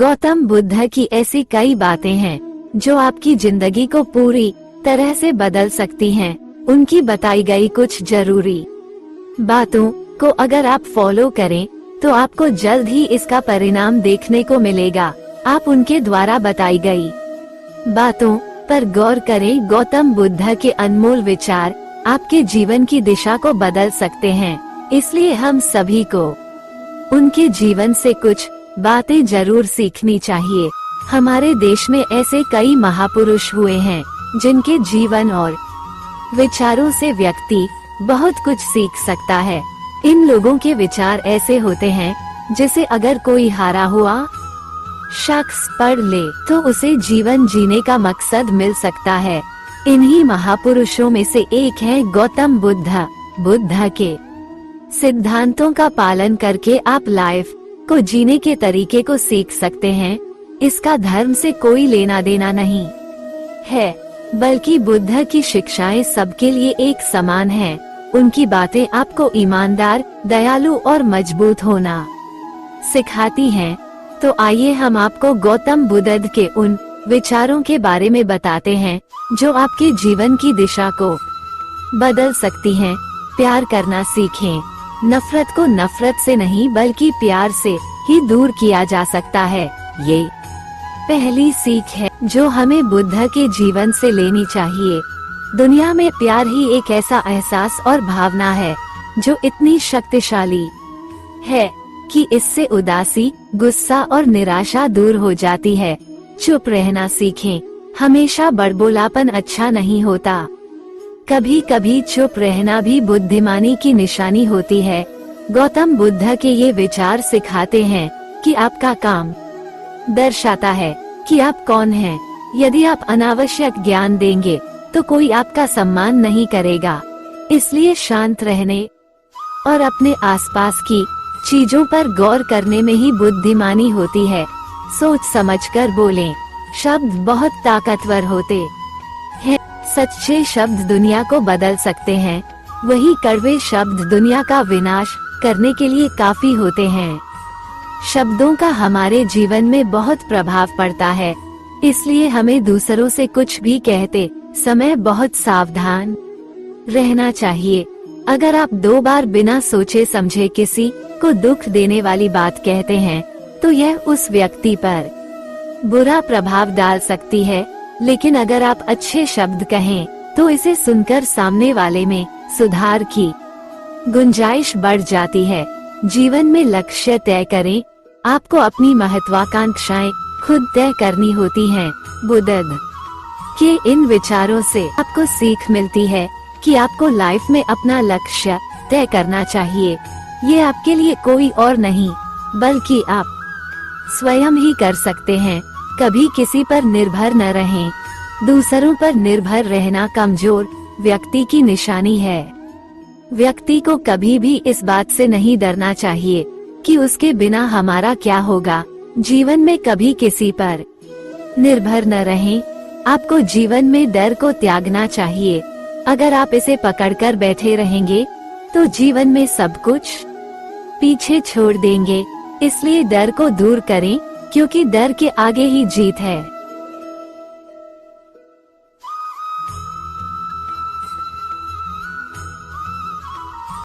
गौतम बुद्ध की ऐसी कई बातें हैं जो आपकी जिंदगी को पूरी तरह से बदल सकती हैं। उनकी बताई गई कुछ जरूरी बातों को अगर आप फॉलो करें तो आपको जल्द ही इसका परिणाम देखने को मिलेगा। आप उनके द्वारा बताई गई बातों पर गौर करें। गौतम बुद्ध के अनमोल विचार आपके जीवन की दिशा को बदल सकते हैं, इसलिए हम सभी को उनके जीवन से कुछ बातें जरूर सीखनी चाहिए। हमारे देश में ऐसे कई महापुरुष हुए हैं जिनके जीवन और विचारों से व्यक्ति बहुत कुछ सीख सकता है। इन लोगों के विचार ऐसे होते हैं जिसे अगर कोई हारा हुआ शख्स पढ़ ले तो उसे जीवन जीने का मकसद मिल सकता है। इन्हीं महापुरुषों में से एक है गौतम बुद्ध। बुद्ध के सिद्धांतों का पालन करके आप लाइफ को जीने के तरीके को सीख सकते हैं। इसका धर्म से कोई लेना देना नहीं है, बल्कि बुद्ध की शिक्षाएं सबके लिए एक समान हैं। उनकी बातें आपको ईमानदार, दयालु और मजबूत होना सिखाती हैं। तो आइए हम आपको गौतम बुद्ध के उन विचारों के बारे में बताते हैं जो आपके जीवन की दिशा को बदल सकती हैं। प्यार करना सीखें। नफरत को नफरत से नहीं बल्कि प्यार से ही दूर किया जा सकता है। ये पहली सीख है जो हमें बुद्ध के जीवन से लेनी चाहिए। दुनिया में प्यार ही एक ऐसा एहसास और भावना है जो इतनी शक्तिशाली है कि इससे उदासी, गुस्सा और निराशा दूर हो जाती है। चुप रहना सीखें। हमेशा बड़बोलापन अच्छा नहीं होता। कभी कभी चुप रहना भी बुद्धिमानी की निशानी होती है। गौतम बुद्ध के ये विचार सिखाते हैं कि आपका काम दर्शाता है कि आप कौन हैं। यदि आप अनावश्यक ज्ञान देंगे तो कोई आपका सम्मान नहीं करेगा। इसलिए शांत रहने और अपने आसपास की चीजों पर गौर करने में ही बुद्धिमानी होती है। सोच समझकर बोलें। शब्द बहुत ताकतवर होते हैं। सच्चे शब्द दुनिया को बदल सकते हैं, वही कड़वे शब्द दुनिया का विनाश करने के लिए काफी होते हैं। शब्दों का हमारे जीवन में बहुत प्रभाव पड़ता है, इसलिए हमें दूसरों से कुछ भी कहते समय बहुत सावधान रहना चाहिए। अगर आप 2 बार बिना सोचे समझे किसी को दुख देने वाली बात कहते हैं तो यह उस व्यक्ति पर बुरा प्रभाव डाल सकती है, लेकिन अगर आप अच्छे शब्द कहें तो इसे सुनकर सामने वाले में सुधार की गुंजाइश बढ़ जाती है। जीवन में लक्ष्य तय करें। आपको अपनी महत्वाकांक्षाएं खुद तय करनी होती हैं। बुद्ध के इन विचारों से आपको सीख मिलती है कि आपको लाइफ में अपना लक्ष्य तय करना चाहिए। ये आपके लिए कोई और नहीं बल्कि आप स्वयं ही कर सकते हैं। कभी किसी पर निर्भर न रहें। दूसरों पर निर्भर रहना कमजोर व्यक्ति की निशानी है। व्यक्ति को कभी भी इस बात से नहीं डरना चाहिए कि उसके बिना हमारा क्या होगा। जीवन में कभी किसी पर निर्भर न रहें। आपको जीवन में डर को त्यागना चाहिए। अगर आप इसे पकड़कर बैठे रहेंगे तो जीवन में सब कुछ पीछे छोड़ देंगे। इसलिए डर को दूर करें, क्योंकि डर के आगे ही जीत है।